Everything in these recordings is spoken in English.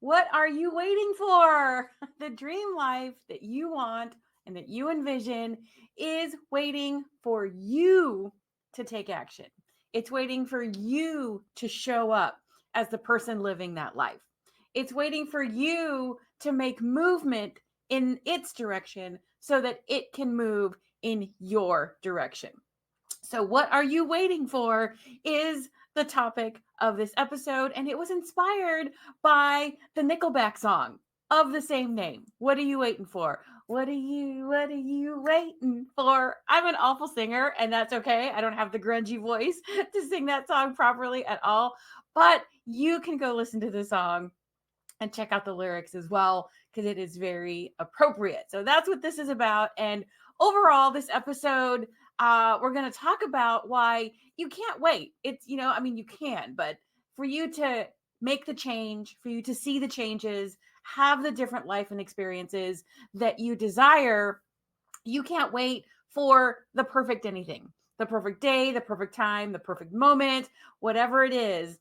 What are you waiting for? The dream life that you want and that you envision is waiting for you to take action. It's waiting for you to show up as the person living that life. It's waiting for you to make movement in its direction so that it can move in your direction. So, what are you waiting for is the topic of this episode, and it was inspired by the Nickelback song of the same name. What are you waiting for? What are you waiting for? I'm an awful singer, and that's okay. I don't have the grungy voice to sing that song properly at all, but you can go listen to the song and check out the lyrics as well because it is very appropriate. So that's what this is about. And overall, this episode, we're going to talk about why you can't wait. It's, I mean, you can, but for you to make the change, for you to see the changes, have the different life and experiences that you desire, you can't wait for the perfect anything, the perfect day, the perfect time, the perfect moment, whatever it is,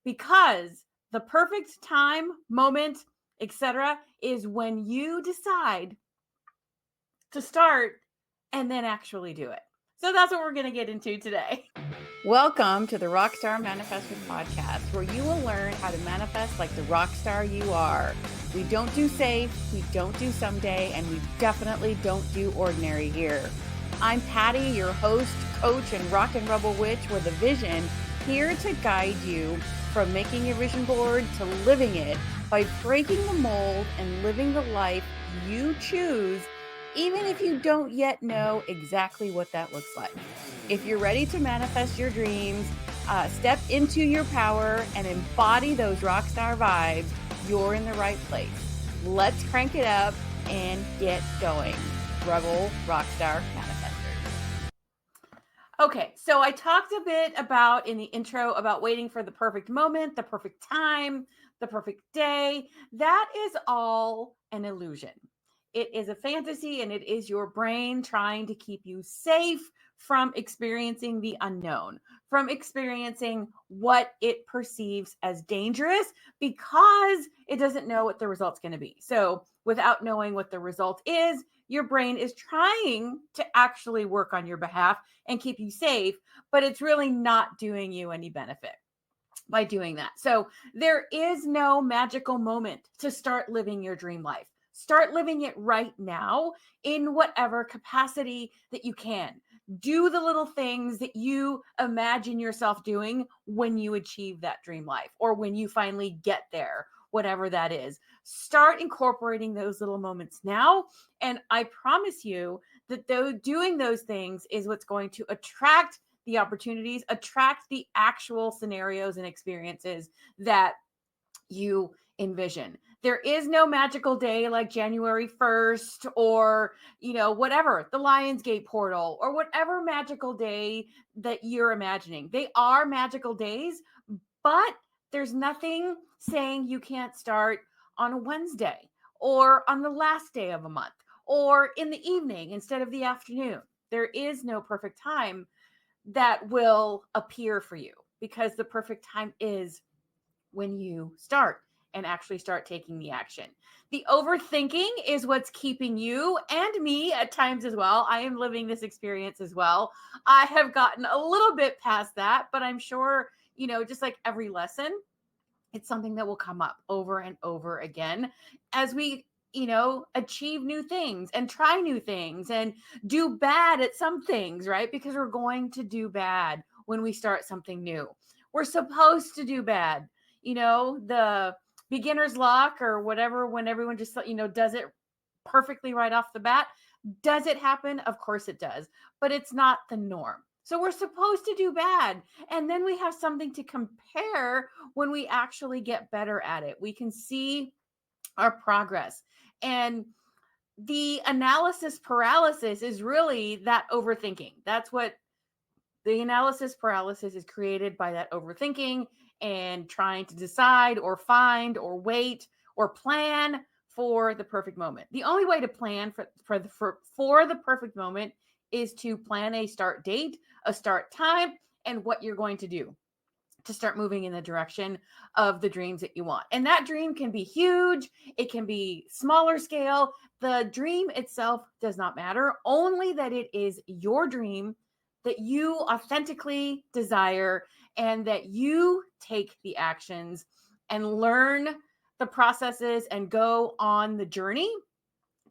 because the perfect time, moment, etc., is when you decide to start and then actually do it. So that's what we're going to get into today. Welcome to the Rockstar Manifestor Podcast, where you will learn how to manifest like the rock star you are. We don't do safe, we don't do someday, and we definitely don't do ordinary here. I'm Patty, your host, coach, and rock and rebel witch with a vision, here to guide you from making your vision board to living it by breaking the mold and living the life you choose, even if you don't yet know exactly what that looks like. If you're ready to manifest your dreams, step into your power and embody those rock star vibes, you're in the right place. Let's crank it up and get going. Rebel Rockstar Manifestors. Okay, so I talked a bit about in the intro about waiting for the perfect moment, the perfect time, the perfect day. That is all an illusion. It is a fantasy and it is your brain trying to keep you safe from experiencing the unknown, from experiencing what it perceives as dangerous because it doesn't know what the result's going to be. So, without knowing what the result is, your brain is trying to actually work on your behalf and keep you safe, but it's really not doing you any benefit by doing that. So there is no magical moment to start living your dream life. Start living it right now in whatever capacity that you can. Do the little things that you imagine yourself doing when you achieve that dream life or when you finally get there, whatever that is. Start incorporating those little moments now. And I promise you that doing those things is what's going to attract the opportunities, attract the actual scenarios and experiences that you envision. There is no magical day like January 1st or, whatever, the Lionsgate portal or whatever magical day that you're imagining. They are magical days, but there's nothing saying you can't start on a Wednesday or on the last day of a month or in the evening instead of the afternoon. There is no perfect time that will appear for you because the perfect time is when you start and actually start taking the action. The overthinking is what's keeping you and me at times as well. I am living this experience as well. I have gotten a little bit past that, but I'm sure, just like every lesson, it's something that will come up over and over again as we achieve new things and try new things and do bad at some things, right? Because we're going to do bad when we start something new. We're supposed to do bad. The beginner's luck or whatever, when everyone just, does it perfectly right off the bat. Does it happen? Of course it does, but it's not the norm. So we're supposed to do bad. And then we have something to compare when we actually get better at it. We can see our progress. And the analysis paralysis is really that overthinking. That's what the analysis paralysis is created by, that overthinking and trying to decide or find or wait or plan for the perfect moment. The only way to plan for the perfect moment is to plan a start date, a start time, and what you're going to do. to start moving in the direction of the dreams that you want. And that dream can be huge, it can be smaller scale. The dream itself does not matter, only that it is your dream that you authentically desire and that you take the actions and learn the processes and go on the journey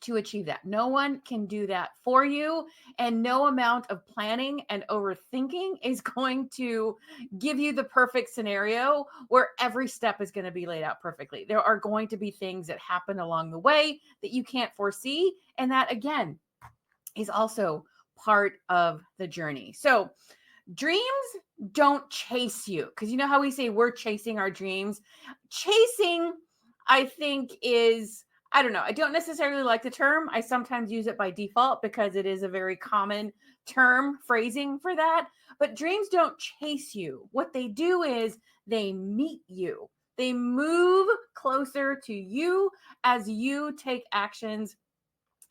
to achieve that. No one can do that for you, and no amount of planning and overthinking is going to give you the perfect scenario where every step is going to be laid out perfectly. There are going to be things that happen along the way that you can't foresee, and that again is also part of the journey. So, dreams don't chase you, because you know how we say we're chasing our dreams. Chasing, I think, is, I don't know, I don't necessarily like the term. I sometimes use it by default because it is a very common term phrasing for that. But dreams don't chase you. What they do is they meet you. They move closer to you as you take actions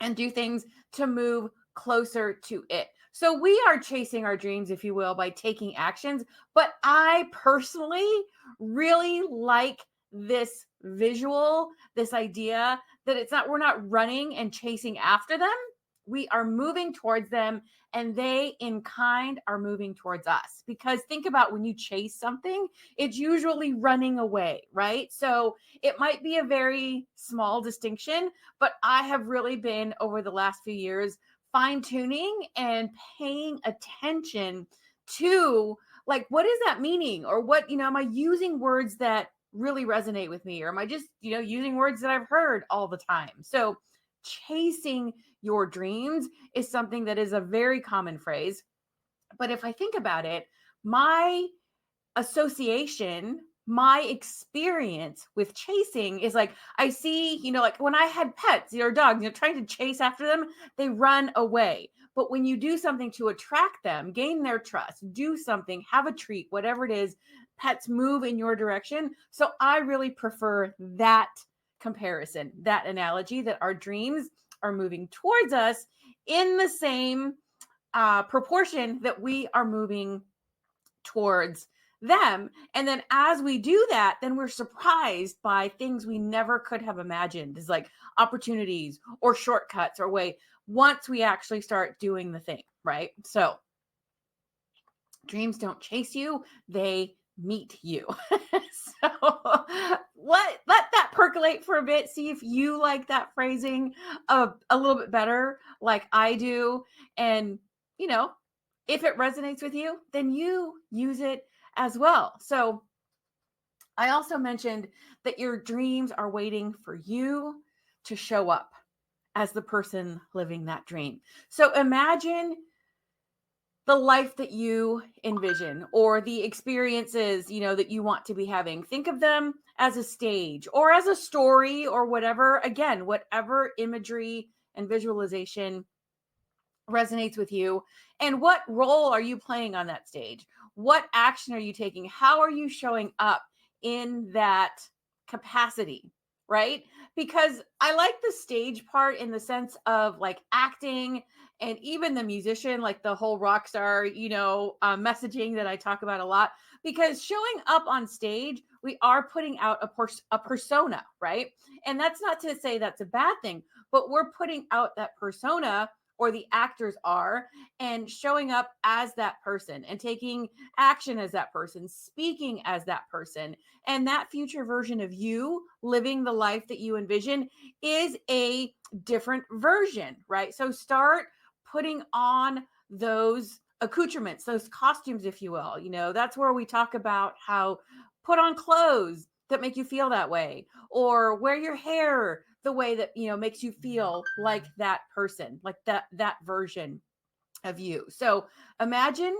and do things to move closer to it. So we are chasing our dreams, if you will, by taking actions. But I personally really like this visual, this idea that it's not, we're not running and chasing after them. We are moving towards them, and they in kind are moving towards us. Because think about when you chase something, it's usually running away, right? So it might be a very small distinction, but I have really been over the last few years fine tuning and paying attention to, like, what is that meaning? Or what, am I using words that really resonate with me? Or am I just, using words that I've heard all the time? So chasing your dreams is something that is a very common phrase. But if I think about it, my association, my experience with chasing is like, I see, like when I had pets or dogs, trying to chase after them, they run away. But when you do something to attract them, gain their trust, do something, have a treat, whatever it is, pets move in your direction. So I really prefer that comparison, that analogy, that our dreams are moving towards us in the same proportion that we are moving towards them. And then as we do that, then we're surprised by things we never could have imagined, as like opportunities or shortcuts or way, once we actually start doing the thing, right? So dreams don't chase you, they meet you. So let that percolate for a bit. See if you like that phrasing a little bit better, like I do. And, if it resonates with you, then you use it as well. So I also mentioned that your dreams are waiting for you to show up as the person living that dream. So imagine the life that you envision, or the experiences, that you want to be having. Think of them as a stage or as a story or whatever. Again, whatever imagery and visualization resonates with you. And what role are you playing on that stage? What action are you taking? How are you showing up in that capacity? Right? Because I like the stage part in the sense of like acting, and even the musician, like the whole rock star, messaging that I talk about a lot. Because showing up on stage, we are putting out a persona, right? And that's not to say that's a bad thing, but we're putting out that persona, or the actors are, and showing up as that person and taking action as that person, speaking as that person. And that future version of you living the life that you envision is a different version, right? So start putting on those accoutrements, those costumes, if you will. That's where we talk about how put on clothes that make you feel that way, or wear your hair the way that makes you feel like that person, like that version of you. So imagine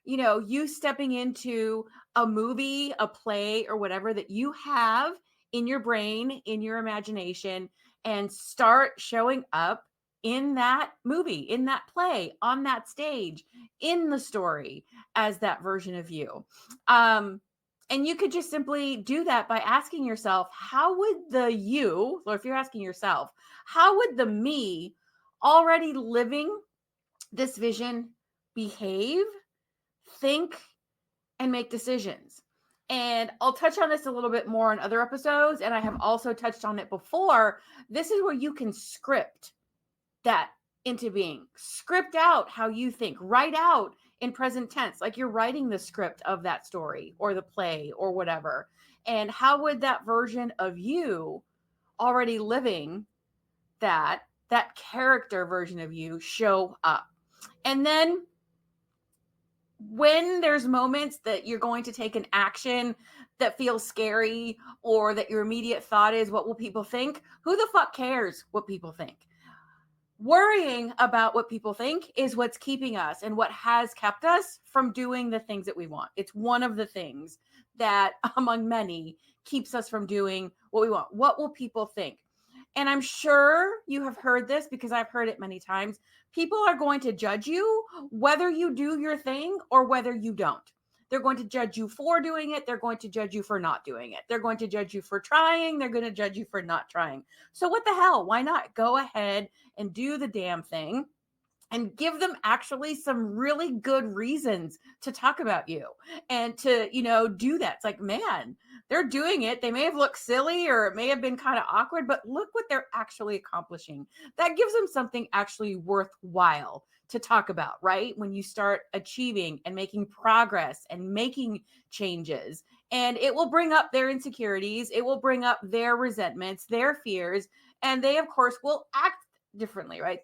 you stepping into a movie, a play, or whatever that you have in your brain, in your imagination, and start showing up in that movie, in that play, on that stage, in the story as that version of you. And you could just simply do that by asking yourself, how would the you, or if you're asking yourself, how would the me already living this vision behave, think, and make decisions? And I'll touch on this a little bit more in other episodes. And I have also touched on it before. This is where you can script that into being. Script out how you think, write out in present tense, like you're writing the script of that story or the play or whatever. And how would that version of you already living that character version of you show up? And then when there's moments that you're going to take an action that feels scary, or that your immediate thought is, what will people think? Who the fuck cares what people think? Worrying about what people think is what's keeping us and what has kept us from doing the things that we want. It's one of the things that, among many, keeps us from doing what we want. What will people think? And I'm sure you have heard this because I've heard it many times. People are going to judge you whether you do your thing or whether you don't. They're going to judge you for doing it. They're going to judge you for not doing it. They're going to judge you for trying. They're going to judge you for not trying. So what the hell? Why not go ahead and do the damn thing and give them actually some really good reasons to talk about you and to, do that. It's like, man, they're doing it. They may have looked silly or it may have been kind of awkward, but look what they're actually accomplishing. That gives them something actually worthwhile to talk about, right? When you start achieving and making progress and making changes, and it will bring up their insecurities. It will bring up their resentments, their fears, and they, of course, will act differently, right?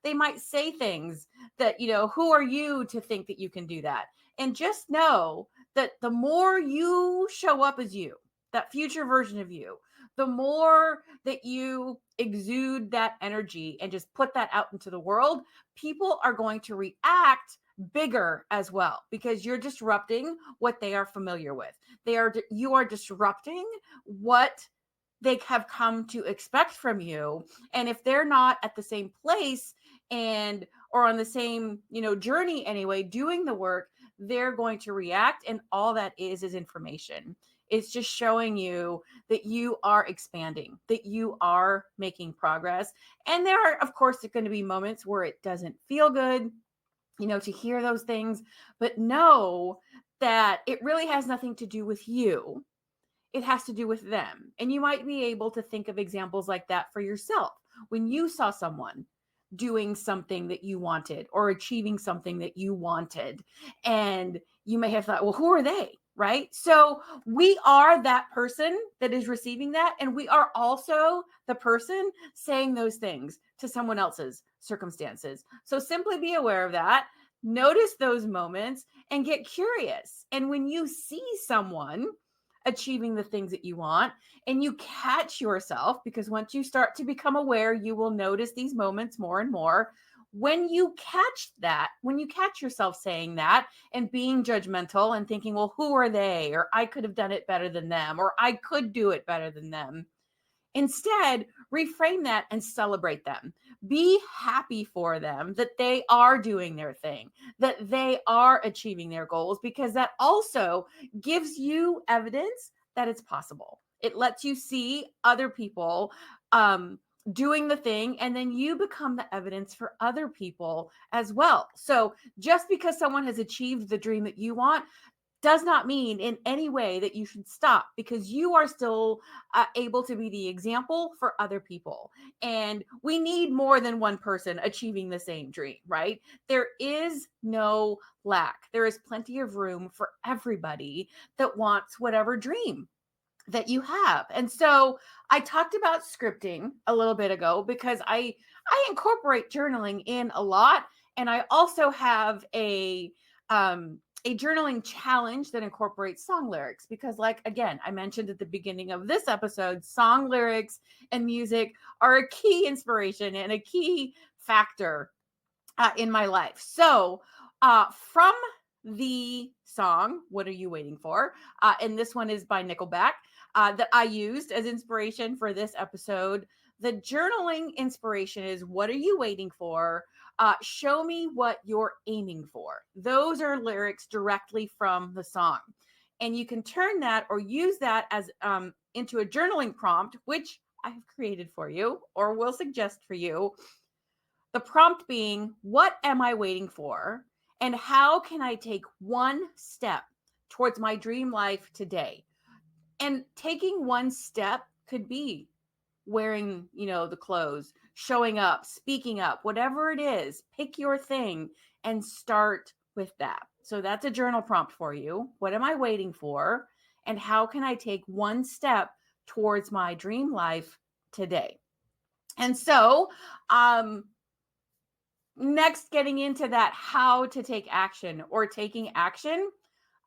They might say things that, who are you to think that you can do that? And just know that the more you show up as you, that future version of you, the more that you exude that energy and just put that out into the world, people are going to react bigger as well, because you're disrupting what they are familiar with. You are disrupting what they have come to expect from you. And if they're not at the same place or on the same, journey anyway, doing the work, they're going to react. And all that is information. It's just showing you that you are expanding, that you are making progress. And there are, of course, going to be moments where it doesn't feel good, to hear those things, but know that it really has nothing to do with you. It has to do with them. And you might be able to think of examples like that for yourself when you saw someone doing something that you wanted or achieving something that you wanted. And you may have thought, well, who are they? Right? So we are that person that is receiving that. And we are also the person saying those things to someone else's circumstances. So simply be aware of that. Notice those moments and get curious. And when you see someone achieving the things that you want and you catch yourself, because once you start to become aware, you will notice these moments more and more. When you catch yourself saying that and being judgmental and thinking, well, who are they? Or I could have done it better than them, or I could do it better than them. Instead, reframe that and celebrate them. Be happy for them that they are doing their thing, that they are achieving their goals, because that also gives you evidence that it's possible. It lets you see other people doing the thing, and then you become the evidence for other people as well. So just because someone has achieved the dream that you want does not mean in any way that you should stop, because you are still able to be the example for other people. And we need more than one person achieving the same dream, right? There is no lack. There is plenty of room for everybody that wants whatever dream that you have. And so I talked about scripting a little bit ago because I incorporate journaling in a lot. And I also have a journaling challenge that incorporates song lyrics, because, like, again, I mentioned at the beginning of this episode, song lyrics and music are a key inspiration and a key factor in my life. So from the song What Are You Waiting For, and this one is by Nickelback, that I used as inspiration for this episode. The journaling inspiration is, what are you waiting for? Show me what you're aiming for. Those are lyrics directly from the song. And you can turn that or use that as into a journaling prompt, which I have created for you or will suggest for you. The prompt being, what am I waiting for? And how can I take one step towards my dream life today. And taking one step could be wearing, the clothes, showing up, speaking up, whatever it is, pick your thing and start with that. So that's a journal prompt for you. What am I waiting for? And how can I take one step towards my dream life today? And so, next, getting into that, how to take action or taking action.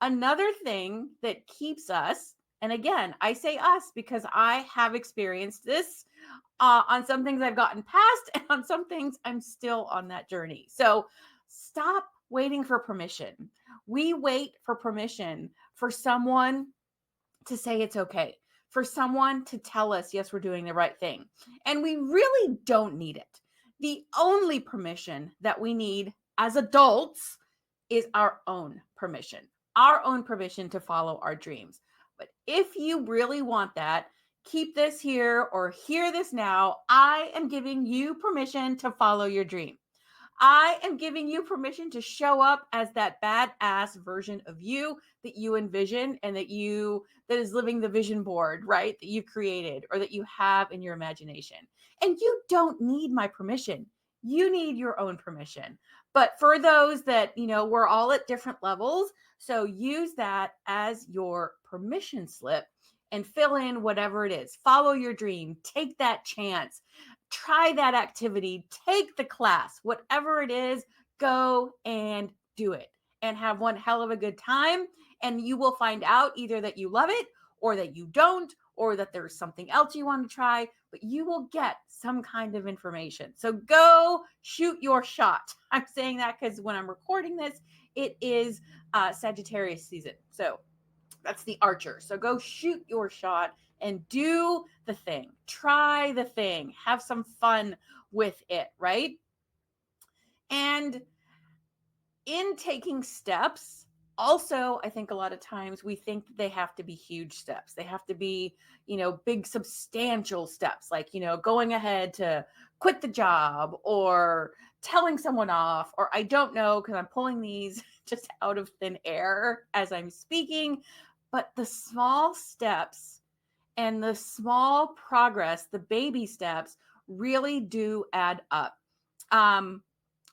Another thing that keeps us, and again, I say us because I have experienced this on some things I've gotten past, and on some things I'm still on that journey. So stop waiting for permission. We wait for permission for someone to say it's okay, for someone to tell us, yes, we're doing the right thing. And we really don't need it. The only permission that we need as adults is our own permission to follow our dreams. But if you really want that, keep this here or hear this now. I am giving you permission to follow your dream. I am giving you permission to show up as that badass version of you that you envision and that is living the vision board, right? That you created or that you have in your imagination. And you don't need my permission. You need your own permission. But for those that, we're all at different levels. So use that as your permission slip and fill in whatever it is. Follow your dream, take that chance, try that activity, take the class, whatever it is, go and do it and have one hell of a good time. And you will find out either that you love it or that you don't, or that there's something else you want to try, but you will get some kind of information. So go shoot your shot. I'm saying that because when I'm recording this, it is Sagittarius season. So that's the Archer. So go shoot your shot and do the thing. Try the thing. Have some fun with it, right? And in taking steps, also, I think a lot of times we think they have to be huge steps. They have to be, big, substantial steps, like, going ahead to quit the job or telling someone off, or I don't know, because I'm pulling these just out of thin air as I'm speaking. But the small steps and the small progress, the baby steps, really do add up.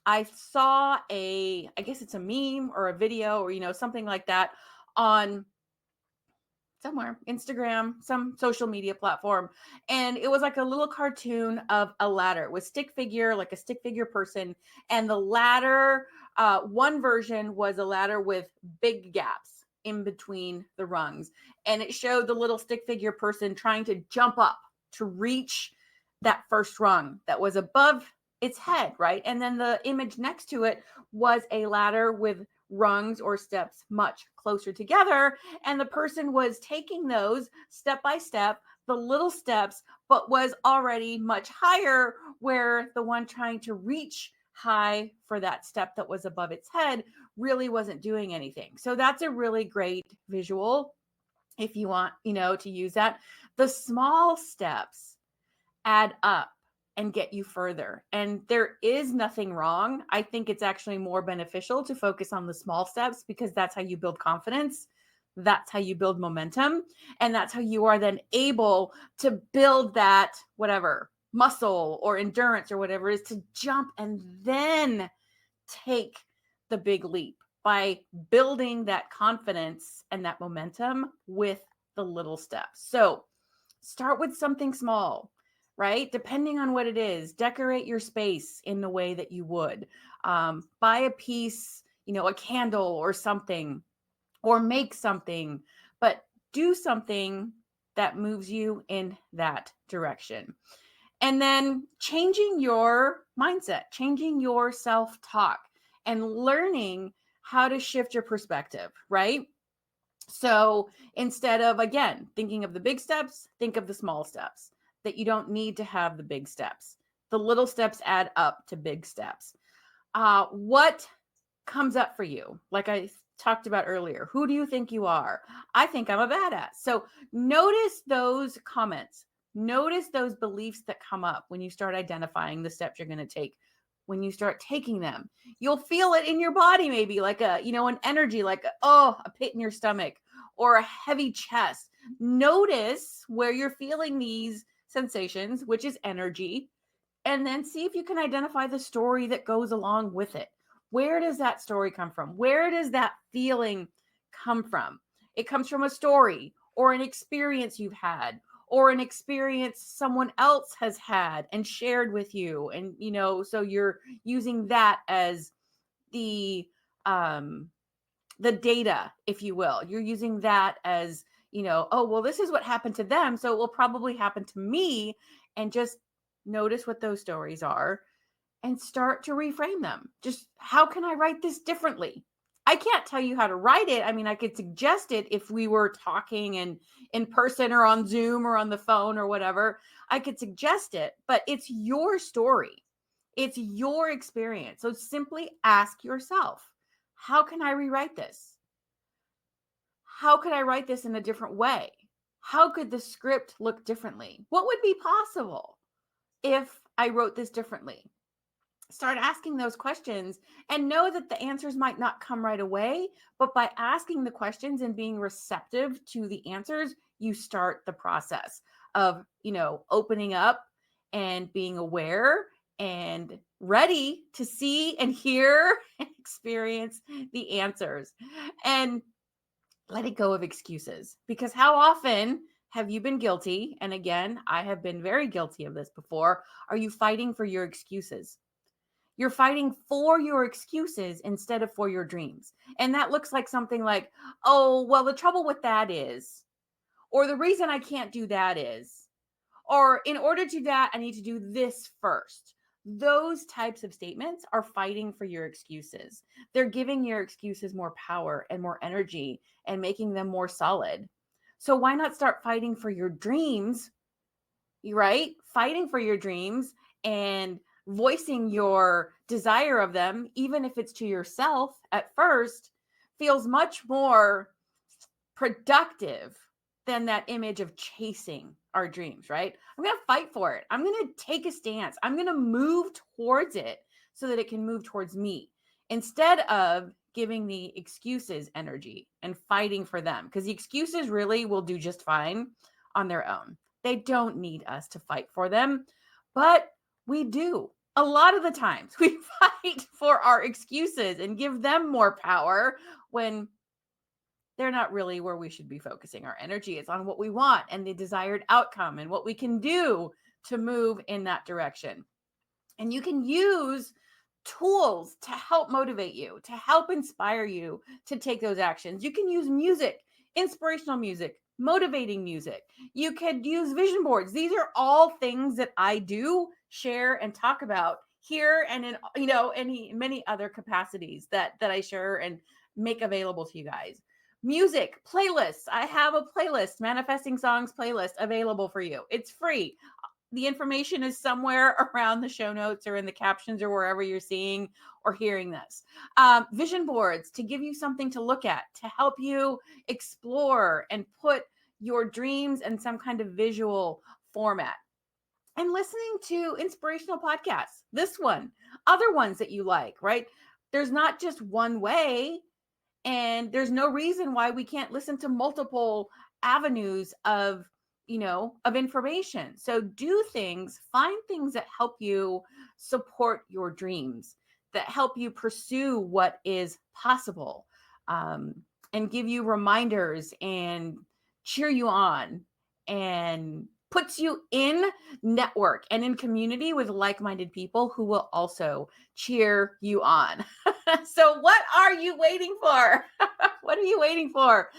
I saw I guess it's a meme or a video or, something like that on somewhere, Instagram, some social media platform. And it was like a little cartoon of a ladder with stick figure, like a stick figure person. And the ladder, one version was a ladder with big gaps in between the rungs. And it showed the little stick figure person trying to jump up to reach that first rung that was above its head, right? And then the image next to it was a ladder with rungs or steps much closer together. And the person was taking those step by step, the little steps, but was already much higher, where the one trying to reach high for that step that was above its head really wasn't doing anything. So that's a really great visual if you want, to use that. The small steps add up and get you further. And there is nothing wrong. I think it's actually more beneficial to focus on the small steps, because that's how you build confidence. That's how you build momentum. And that's how you are then able to build that whatever muscle or endurance or whatever it is to jump and then take the big leap by building that confidence and that momentum with the little steps. So start with something small, right? Depending on what it is, decorate your space in the way that you would. Buy a piece, a candle or something, or make something, but do something that moves you in that direction. And then changing your mindset, changing your self-talk, and learning how to shift your perspective, right? So instead of, again, thinking of the big steps, think of the small steps, that you don't need to have the big steps. The little steps add up to big steps. What comes up for you? Like I talked about earlier, who do you think you are? I think I'm a badass. So notice those comments. Notice those beliefs that come up when you start identifying the steps you're going to take when you start taking them. You'll feel it in your body, maybe like an energy, like a pit in your stomach or a heavy chest. Notice where you're feeling these sensations, which is energy, and then see if you can identify the story that goes along with it. Where does that story come from? Where does that feeling come from? It comes from a story or an experience you've had or an experience someone else has had and shared with you. And, so you're using that as the um the data, if you will. You're using that as, oh, well, this is what happened to them, so it will probably happen to me. And just notice what those stories are and start to reframe them. Just, how can I write this differently? I can't tell you how to write it. I mean, I could suggest it if we were talking and in person or on Zoom or on the phone or whatever. I could suggest it, but it's your story. It's your experience. So simply ask yourself, how can I rewrite this? How could I write this in a different way? How could the script look differently? What would be possible if I wrote this differently? Start asking those questions and know that the answers might not come right away, but by asking the questions and being receptive to the answers, you start the process of, opening up and being aware and ready to see and hear and experience the answers. And letting go of excuses, because how often have you been guilty? And again, I have been very guilty of this before. Are you fighting for your excuses? You're fighting for your excuses instead of for your dreams. And that looks like something like, oh, well, the trouble with that is, or the reason I can't do that is, or in order to do that, I need to do this first. Those types of statements are fighting for your excuses. They're giving your excuses more power and more energy and making them more solid. So why not start fighting for your dreams, right? Fighting for your dreams and voicing your desire of them, even if it's to yourself at first, feels much more productive than that image of chasing our dreams, right? I'm going to fight for it. I'm going to take a stance. I'm going to move towards it so that it can move towards me instead of giving the excuses energy and fighting for them, because the excuses really will do just fine on their own. They don't need us to fight for them, but we do. A lot of the times we fight for our excuses and give them more power when they're not really where we should be focusing our energy. It's on what we want and the desired outcome and what we can do to move in that direction. And you can use tools to help motivate you, to help inspire you to take those actions. You can use music, inspirational music, motivating music. You could use vision boards. These are all things that I do share and talk about here and in many other capacities that I share and make available to you guys. Music, playlists. I have a playlist, Manifesting Songs playlist, available for you. It's free. The information is somewhere around the show notes or in the captions or wherever you're seeing or hearing this. Vision boards to give you something to look at, to help you explore and put your dreams in some kind of visual format. And listening to inspirational podcasts, this one, other ones that you like, right? There's not just one way, and there's no reason why we can't listen to multiple avenues of information. So find things that help you support your dreams, that help you pursue what is possible, and give you reminders and cheer you on and puts you in network and in community with like-minded people who will also cheer you on. So what are you waiting for? What are you waiting for?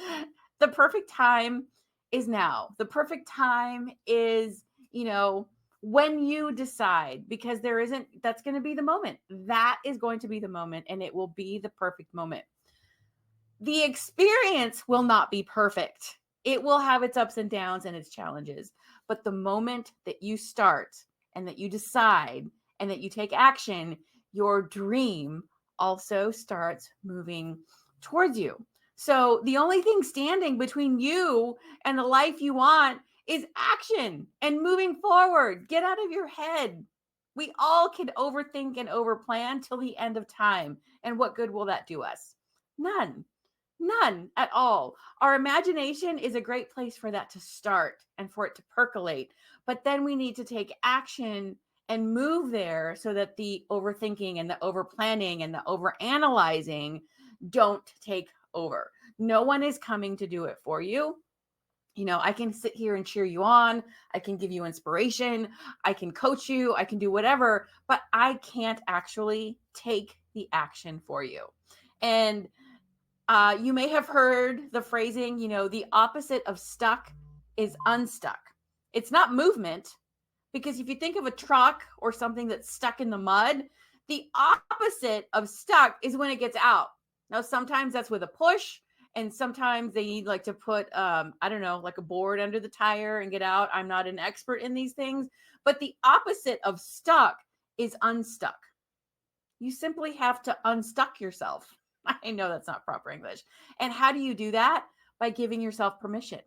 The perfect time is now. The perfect time is, when you decide, because that's going to be the moment. That is going to be the moment, and it will be the perfect moment. The experience will not be perfect. It will have its ups and downs and its challenges. But the moment that you start and that you decide and that you take action, your dream also starts moving towards you. So the only thing standing between you and the life you want is action and moving forward. Get out of your head. We all can overthink and overplan till the end of time. And what good will that do us? None. None at all. Our imagination is a great place for that to start and for it to percolate. But then we need to take action and move there so that the overthinking and the overplanning and the overanalyzing don't take over. No one is coming to do it for you. I can sit here and cheer you on. I can give you inspiration. I can coach you. I can do whatever, but I can't actually take the action for you. And you may have heard the phrasing, the opposite of stuck is unstuck. It's not movement, because if you think of a truck or something that's stuck in the mud, the opposite of stuck is when it gets out. Now, sometimes that's with a push, and sometimes they need like to put, I don't know, like a board under the tire and get out. I'm not an expert in these things, but the opposite of stuck is unstuck. You simply have to unstuck yourself. I know that's not proper English. And how do you do that? By giving yourself permission.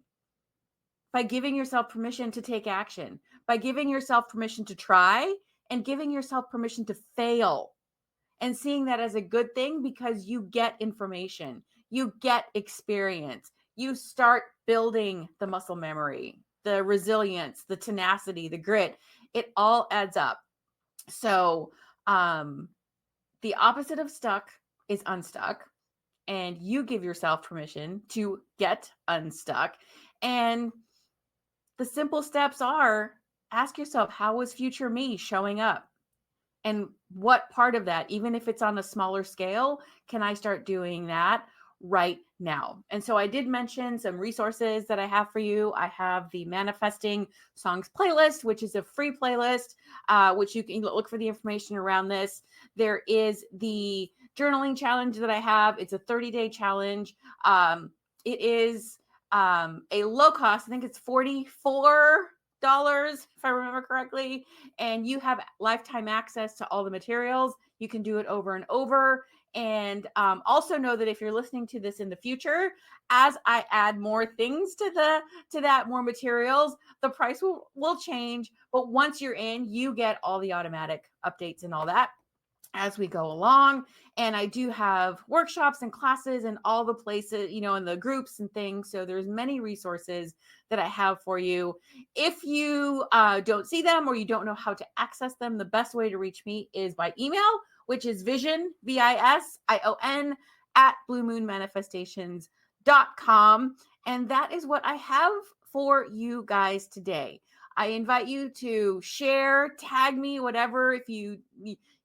By giving yourself permission to take action, by giving yourself permission to try, and giving yourself permission to fail, and seeing that as a good thing because you get information, you get experience, you start building the muscle memory, the resilience, the tenacity, the grit. It all adds up. So, the opposite of stuck is unstuck, and you give yourself permission to get unstuck. And the simple steps are: ask yourself, how was future me showing up? And what part of that, even if it's on a smaller scale, can I start doing that right now? And so I did mention some resources that I have for you. I have the Manifesting Songs playlist, which is a free playlist, which you can look for the information around this. There is the journaling challenge that I have. It's a 30-day challenge. It is a low cost. I think it's $44 if I remember correctly, and you have lifetime access to all the materials. You can do it over and over. And also know that if you're listening to this in the future, as I add more things to that, more materials, the price will change. But once you're in, you get all the automatic updates and all that as we go along. And I do have workshops and classes and all the places, in the groups and things. So there's many resources that I have for you. If you don't see them or you don't know how to access them, the best way to reach me is by email, which is vision, VISION, at bluemoonmanifestations.com. And that is what I have for you guys today. I invite you to share, tag me, whatever. If you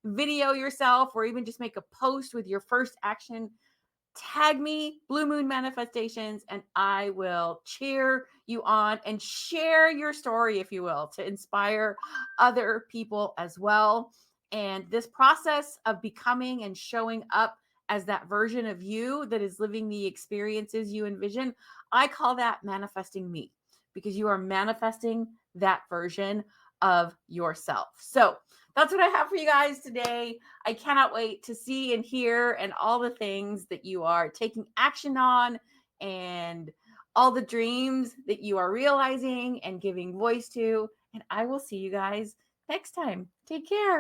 video yourself or even just make a post with your first action, tag me, Blue Moon Manifestations, and I will cheer you on and share your story, if you will, to inspire other people as well. And this process of becoming and showing up as that version of you that is living the experiences you envision, I call that manifesting me, because you are manifesting that version of yourself. So that's what I have for you guys today. I cannot wait to see and hear and all the things that you are taking action on, and all the dreams that you are realizing and giving voice to. And I will see you guys next time. Take care.